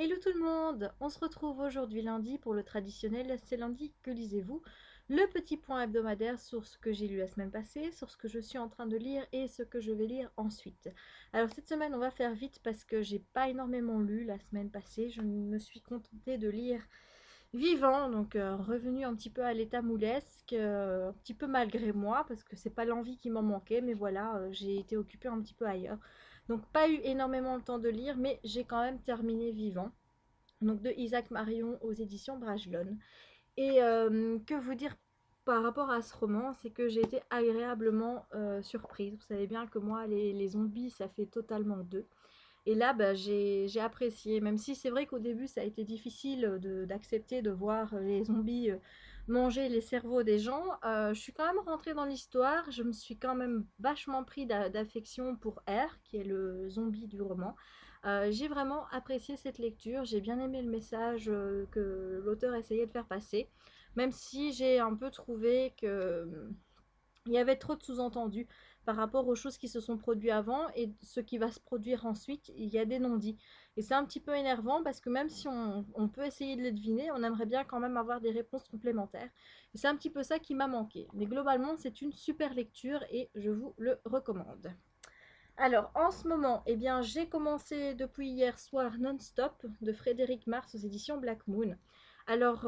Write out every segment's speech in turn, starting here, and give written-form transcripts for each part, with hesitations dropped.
Hello tout le monde, on se retrouve aujourd'hui lundi pour le traditionnel C'est lundi que lisez-vous, le petit point hebdomadaire sur ce que j'ai lu la semaine passée, sur ce que je suis en train de lire et ce que je vais lire ensuite. Alors cette semaine on va faire vite parce que j'ai pas énormément lu la semaine passée, je me suis contentée de lire Vivant, donc revenu un petit peu à l'état moulesque, un petit peu malgré moi parce que c'est pas l'envie qui m'en manquait, mais voilà, j'ai été occupée un petit peu ailleurs. Donc pas eu énormément le temps de lire, mais j'ai quand même terminé Vivant, donc de Isaac Marion aux éditions Brajlon. Et que vous dire par rapport à ce roman, c'est que j'ai été agréablement surprise. Vous savez bien que moi, les zombies, ça fait totalement deux. Et là, bah, j'ai apprécié, même si c'est vrai qu'au début, ça a été difficile d'accepter de voir les zombies manger les cerveaux des gens. Je suis quand même rentrée dans l'histoire, je me suis quand même vachement pris d'affection pour R, qui est le zombie du roman. J'ai vraiment apprécié cette lecture, j'ai bien aimé le message que l'auteur essayait de faire passer, même si j'ai un peu trouvé que il y avait trop de sous-entendus par rapport aux choses qui se sont produites avant et ce qui va se produire ensuite. Il y a des non-dits. Et c'est un petit peu énervant parce que même si on peut essayer de les deviner, on aimerait bien quand même avoir des réponses complémentaires. Et c'est un petit peu ça qui m'a manqué. Mais globalement, c'est une super lecture et je vous le recommande. Alors, en ce moment, eh bien, j'ai commencé depuis hier soir Non-Stop de Frédéric Mars aux éditions Black Moon. Alors,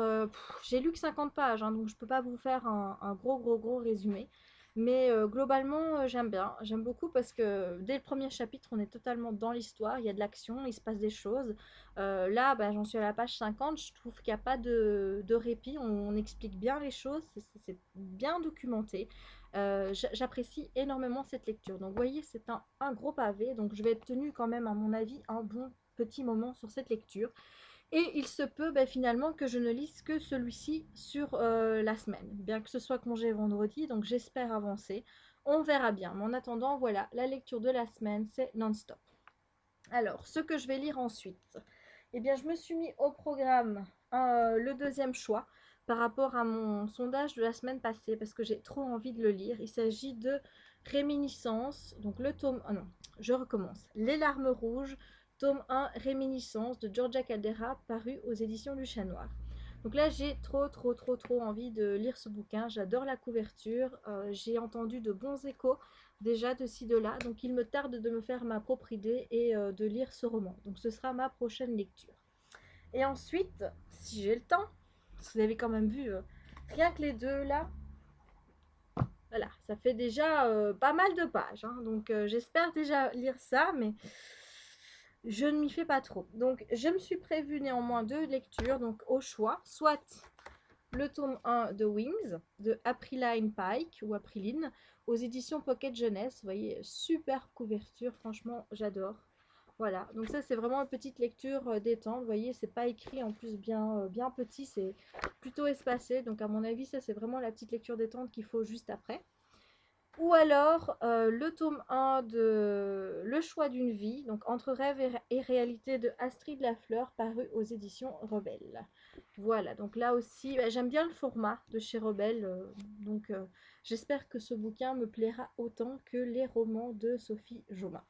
j'ai lu que 50 pages, hein, donc je ne peux pas vous faire un gros résumé. Mais globalement, j'aime bien. J'aime beaucoup parce que dès le premier chapitre, on est totalement dans l'histoire. Il y a de l'action, il se passe des choses. Là, bah, j'en suis à la page 50. Je trouve qu'il n'y a pas de répit. On explique bien les choses. C'est bien documenté. J'apprécie énormément cette lecture. Donc, vous voyez, c'est un gros pavé. Donc, je vais être tenue quand même, à mon avis, un bon petit moment sur cette lecture. Et il se peut finalement que je ne lise que celui-ci sur la semaine, bien que ce soit congé vendredi, donc j'espère avancer. On verra bien. Mais en attendant, voilà, la lecture de la semaine, c'est non-stop. Alors, ce que je vais lire ensuite, eh bien, je me suis mis au programme le deuxième choix par rapport à mon sondage de la semaine passée, parce que j'ai trop envie de le lire. Il s'agit de Réminiscence, donc le tome... Ah non, je recommence. Les larmes rouges, tome 1, Réminiscence de Georgia Caldera, paru aux éditions du Chat Noir. Donc là, j'ai trop envie de lire ce bouquin. J'adore la couverture. J'ai entendu de bons échos déjà de ci, de là. Donc il me tarde de me faire ma propre idée et de lire ce roman. Donc ce sera ma prochaine lecture. Et ensuite, si j'ai le temps, parce que vous avez quand même vu, rien que les deux là, voilà, ça fait déjà pas mal de pages, hein. Donc j'espère déjà lire ça, mais je ne m'y fais pas trop. Donc je me suis prévu néanmoins deux lectures, donc au choix, soit le tome 1 de Wings de Apriline Pike ou Apriline aux éditions Pocket Jeunesse. Vous voyez, super couverture, franchement, j'adore. Voilà, donc ça c'est vraiment une petite lecture détente. Vous voyez, c'est pas écrit en plus bien petit, c'est plutôt espacé. Donc à mon avis, ça c'est vraiment la petite lecture détente qu'il faut juste après. Ou alors le tome 1 de Le choix d'une vie, donc Entre rêve et réalité de Astrid Lafleur, paru aux éditions Rebelle. Voilà, donc là aussi, j'aime bien le format de chez Rebelle, donc j'espère que ce bouquin me plaira autant que les romans de Sophie Jomain.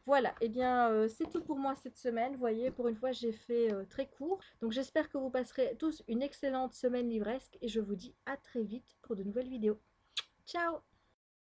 Voilà, et bien c'est tout pour moi cette semaine. Vous voyez, pour une fois j'ai fait très court. Donc j'espère que vous passerez tous une excellente semaine livresque et je vous dis à très vite pour de nouvelles vidéos. Ciao!